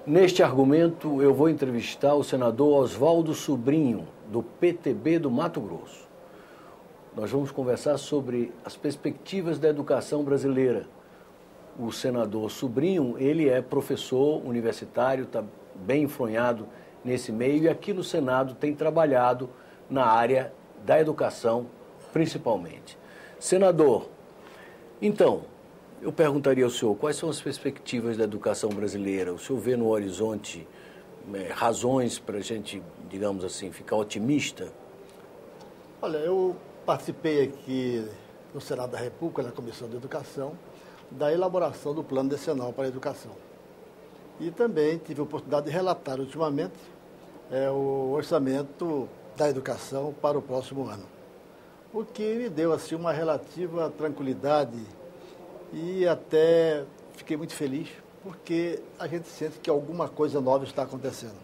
Neste argumento, eu vou entrevistar o senador Oswaldo Sobrinho, do PTB do Mato Grosso. Nós vamos conversar sobre as perspectivas da educação brasileira. O senador Sobrinho, ele é professor universitário, está bem enfronhado nesse meio e aqui no Senado tem trabalhado na área da educação, principalmente. Senador, então, eu perguntaria ao senhor, quais são as perspectivas da educação brasileira? O senhor vê no horizonte razões para a gente, digamos assim, ficar otimista? Olha, eu participei aqui no Senado da República, na Comissão de Educação, da elaboração do Plano Decenal para a Educação. E também tive a oportunidade de relatar ultimamente o orçamento da educação para o próximo ano. O que me deu assim, uma relativa tranquilidade e até fiquei muito feliz, porque a gente sente que alguma coisa nova está acontecendo.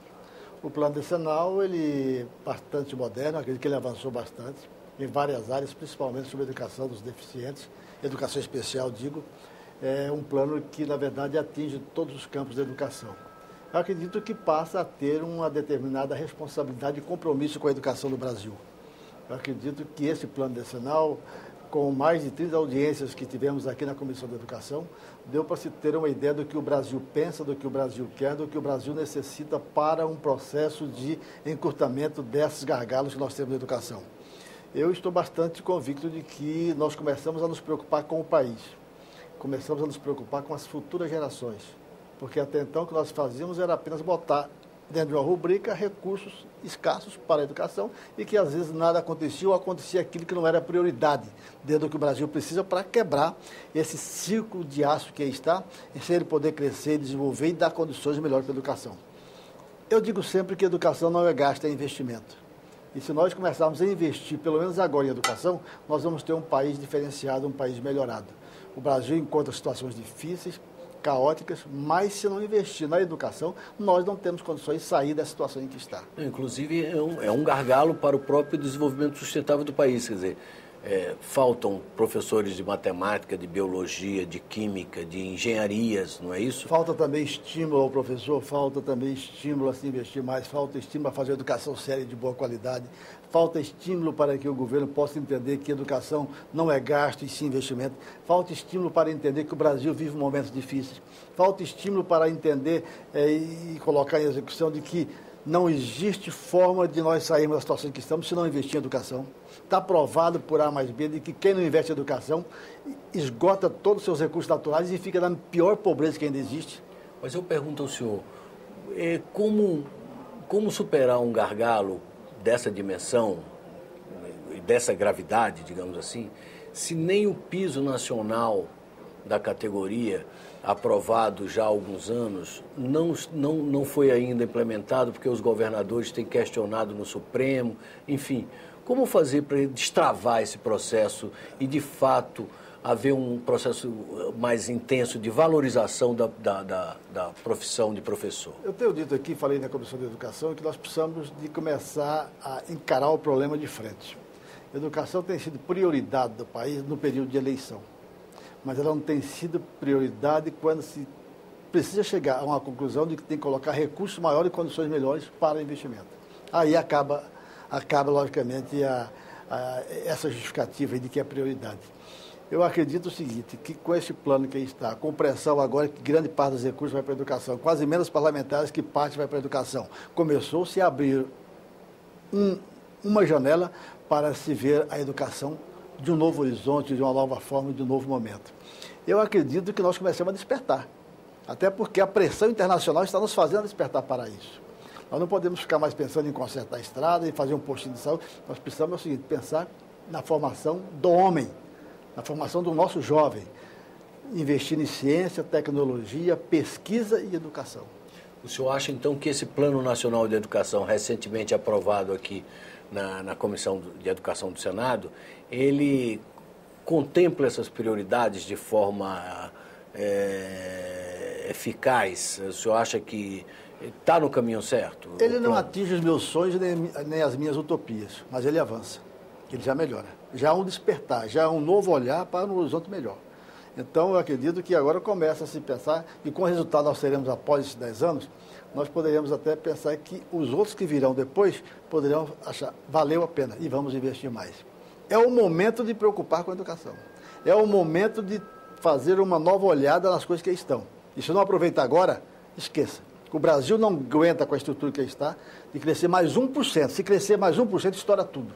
O Plano Decenal, ele é bastante moderno, acredito que ele avançou bastante em várias áreas, principalmente sobre a educação dos deficientes, educação especial, digo. É um plano que, na verdade, atinge todos os campos da educação. Eu acredito que passa a ter uma determinada responsabilidade e compromisso com a educação do Brasil. Eu acredito que esse plano decenal, com mais de 30 audiências que tivemos aqui na Comissão de Educação, deu para se ter uma ideia do que o Brasil pensa, do que o Brasil quer, do que o Brasil necessita para um processo de encurtamento desses gargalos que nós temos na educação. Eu estou bastante convicto de que nós começamos a nos preocupar com o país, começamos a nos preocupar com as futuras gerações, porque até então o que nós fazíamos era apenas botar dentro de uma rubrica recursos escassos para a educação e que às vezes nada acontecia ou acontecia aquilo que não era prioridade dentro do que o Brasil precisa para quebrar esse círculo de aço que aí está, e sem ele poder crescer, desenvolver e dar condições melhores para a educação. Eu digo sempre que a educação não é gasto, é investimento. E se nós começarmos a investir, pelo menos agora em educação, nós vamos ter um país diferenciado, um país melhorado. O Brasil encontra situações difíceis, caóticas, mas se não investir na educação, nós não temos condições de sair da situação em que está. Inclusive, é um gargalo para o próprio desenvolvimento sustentável do país, quer dizer, faltam professores de matemática, de biologia, de química, de engenharias, não é isso? Falta também estímulo ao professor, falta também estímulo a se investir mais, falta estímulo a fazer educação séria e de boa qualidade, falta estímulo para que o governo possa entender que educação não é gasto e sim investimento, falta estímulo para entender que o Brasil vive momentos difíceis, falta estímulo para entender e colocar em execução de que não existe forma de nós sairmos da situação em que estamos se não investir em educação. Está provado por A mais B de que quem não investe em educação esgota todos os seus recursos naturais e fica na pior pobreza que ainda existe. Mas eu pergunto ao senhor, como superar um gargalo dessa dimensão, dessa gravidade, digamos assim, se nem o piso nacional da categoria, aprovado já há alguns anos, não foi ainda implementado porque os governadores têm questionado no Supremo, enfim. Como fazer para destravar esse processo e, de fato, haver um processo mais intenso de valorização da profissão de professor? Eu tenho dito aqui, falei na Comissão de Educação, que nós precisamos de começar a encarar o problema de frente. A educação tem sido prioridade do país no período de eleição, mas ela não tem sido prioridade quando se precisa chegar a uma conclusão de que tem que colocar recursos maiores e condições melhores para investimento. Aí acaba logicamente, essa justificativa de que é prioridade. Eu acredito o seguinte, que com esse plano que aí está, com pressão agora, que grande parte dos recursos vai para a educação, quase emendas parlamentares que parte vai para a educação, começou-se a abrir uma janela para se ver a educação de um novo horizonte, de uma nova forma, de um novo momento. Eu acredito que nós começamos a despertar, até porque a pressão internacional está nos fazendo despertar para isso. Nós não podemos ficar mais pensando em consertar a estrada e fazer um postinho de saúde. Nós precisamos, é o seguinte, pensar na formação do homem, na formação do nosso jovem. Investir em ciência, tecnologia, pesquisa e educação. O senhor acha, então, que esse Plano Nacional de Educação, recentemente aprovado aqui na Comissão de Educação do Senado, ele contempla essas prioridades de forma eficaz? O senhor acha que está no caminho certo? Ele não atinge os meus sonhos nem as minhas utopias, mas ele avança, ele já melhora. Já há um despertar, já há um novo olhar para um horizonte melhor. Então, eu acredito que agora começa a se pensar, e com o resultado nós teremos após esses 10 anos, nós poderíamos até pensar que os outros que virão depois poderiam achar, valeu a pena, e vamos investir mais. É o momento de preocupar com a educação. É o momento de fazer uma nova olhada nas coisas que aí estão. E se não aproveitar agora, esqueça. O Brasil não aguenta com a estrutura que aí está, de crescer mais 1%. Se crescer mais 1%, estoura tudo.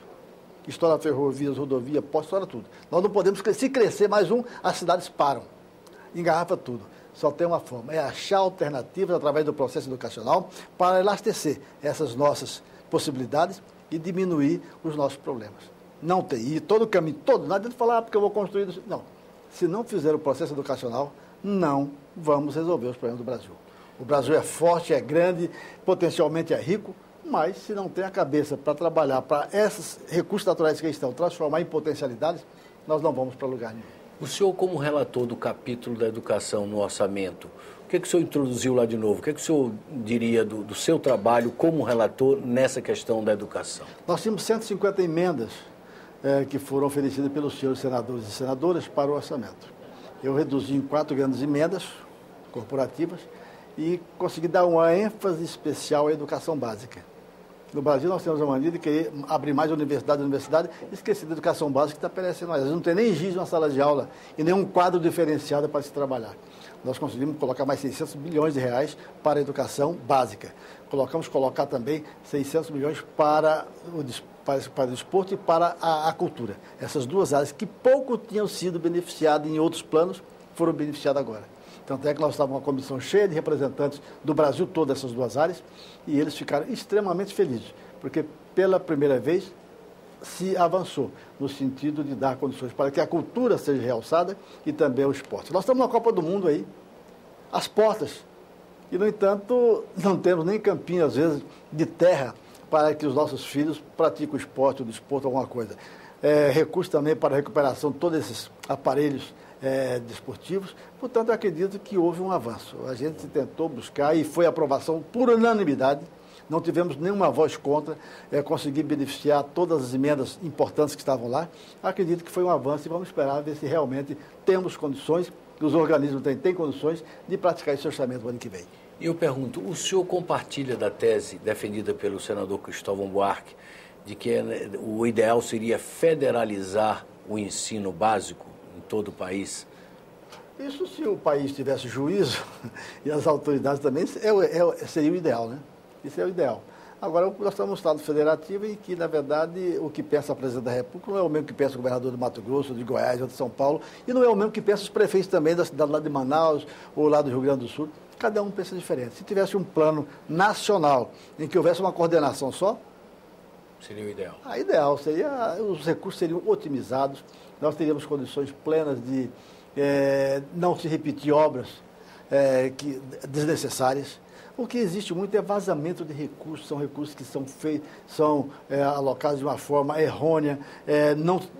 Estoura ferrovias, rodovia, portos, estoura tudo. Nós não podemos crescer. Se crescer mais as cidades param. Engarrafa tudo. Só tem uma forma, é achar alternativas através do processo educacional para elastecer essas nossas possibilidades e diminuir os nossos problemas. Não tem. E todo o caminho, não adianta falar porque eu vou construir. Não. Se não fizer o processo educacional, não vamos resolver os problemas do Brasil. O Brasil é forte, é grande, potencialmente é rico, mas se não tem a cabeça para trabalhar para esses recursos naturais que estão, transformar em potencialidades, nós não vamos para lugar nenhum. O senhor, como relator do capítulo da educação no orçamento, o que o senhor introduziu lá de novo? O que o senhor diria do seu trabalho como relator nessa questão da educação? Nós tínhamos 150 emendas que foram oferecidas pelos senhores senadores e senadoras para o orçamento. Eu reduzi em 4 grandes emendas corporativas e consegui dar uma ênfase especial à educação básica. No Brasil, nós temos a mania de querer abrir mais universidade e esquecer da educação básica que está perecendo. Às vezes não tem nem giz na sala de aula e nem um quadro diferenciado para se trabalhar. Nós conseguimos colocar mais 600 bilhões de reais para a educação básica. Colocar também 600 milhões para o desporto e para a cultura. Essas duas áreas que pouco tinham sido beneficiadas em outros planos, foram beneficiadas agora. Tanto é que nós estávamos uma comissão cheia de representantes do Brasil todo dessas duas áreas e eles ficaram extremamente felizes, porque pela primeira vez se avançou no sentido de dar condições para que a cultura seja realçada e também o esporte. Nós estamos na Copa do Mundo aí, às portas, e no entanto não temos nem campinho, às vezes, de terra para que os nossos filhos pratiquem o esporte, o desporto, alguma coisa. Recursos também para a recuperação de todos esses aparelhos desportivos. Portanto, eu acredito que houve um avanço. A gente tentou buscar e foi aprovação por unanimidade. Não tivemos nenhuma voz contra, consegui beneficiar todas as emendas importantes que estavam lá. Acredito que foi um avanço e vamos esperar ver se realmente temos condições, que os organismos têm condições de praticar esse orçamento no ano que vem. E eu pergunto, o senhor compartilha da tese defendida pelo senador Cristóvão Buarque de que o ideal seria federalizar o ensino básico em todo o país? Isso se o país tivesse juízo e as autoridades também, seria o ideal, né? Isso é o ideal. Agora, nós estamos no Estado federativo e que, na verdade, o que pensa a presidente da República não é o mesmo que pensa o governador do Mato Grosso, de Goiás ou de São Paulo, e não é o mesmo que pensa os prefeitos também da cidade lá de Manaus ou lá do Rio Grande do Sul. Cada um pensa diferente. Se tivesse um plano nacional em que houvesse uma coordenação só, seria o ideal. Ideal seria, os recursos seriam otimizados, nós teríamos condições plenas de não se repetir obras desnecessárias. O que existe muito é vazamento de recursos, são recursos que são alocados de uma forma errônea,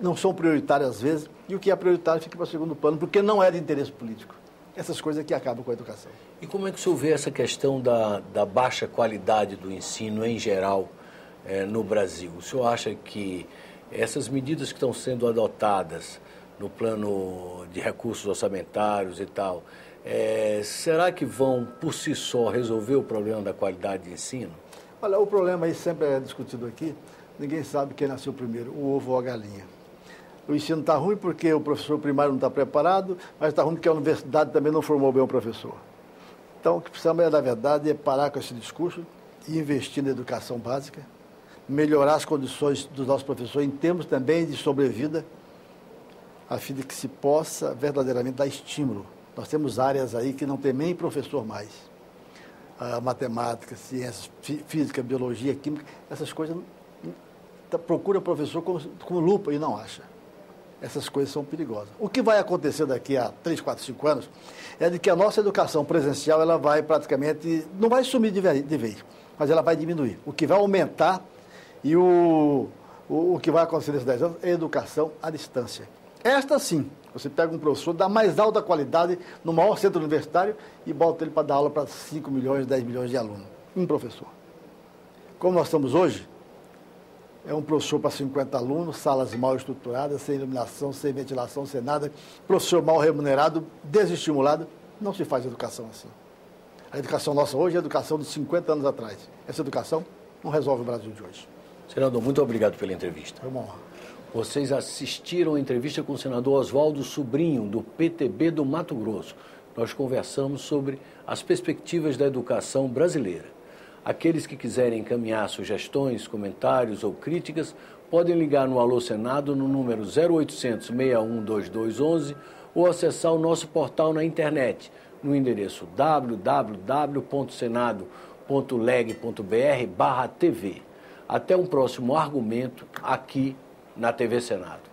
não são prioritários às vezes, e o que é prioritário fica para o segundo plano, porque não é de interesse político. Essas coisas que acabam com a educação. E como é que o senhor vê essa questão da baixa qualidade do ensino em geral no Brasil? O senhor acha que essas medidas que estão sendo adotadas no plano de recursos orçamentários e tal, será que vão, por si só, resolver o problema da qualidade de ensino? Olha, o problema aí sempre é discutido aqui, ninguém sabe quem nasceu primeiro, o ovo ou a galinha. O ensino está ruim porque o professor primário não está preparado, mas está ruim porque a universidade também não formou bem o professor. Então, o que precisamos, na verdade, é parar com esse discurso e investir na educação básica, melhorar as condições dos nossos professores em termos também de sobrevida, a fim de que se possa verdadeiramente dar estímulo. Nós temos áreas aí que não tem nem professor mais. Matemática, ciências, física, biologia, química, essas coisas, procura professor com lupa e não acha. Essas coisas são perigosas. O que vai acontecer daqui a 3, 4, 5 anos é de que a nossa educação presencial ela vai praticamente, não vai sumir de vez, mas ela vai diminuir. O que vai aumentar e o que vai acontecer nesses 10 anos é a educação à distância. Esta sim, você pega um professor da mais alta qualidade no maior centro universitário e bota ele para dar aula para 5 milhões, 10 milhões de alunos. Um professor. Como nós estamos hoje, É um professor para 50 alunos, salas mal estruturadas, sem iluminação, sem ventilação, sem nada. Professor mal remunerado, desestimulado. Não se faz educação assim. A educação nossa hoje é a educação de 50 anos atrás. Essa educação não resolve o Brasil de hoje. Senador, muito obrigado pela entrevista. Foi uma honra. Vocês assistiram a entrevista com o senador Oswaldo Sobrinho, do PTB do Mato Grosso. Nós conversamos sobre as perspectivas da educação brasileira. Aqueles que quiserem encaminhar sugestões, comentários ou críticas, podem ligar no Alô Senado no número 0800 61 2211 ou acessar o nosso portal na internet, no endereço www.senado.leg.br/TV. Até um próximo argumento aqui na TV Senado.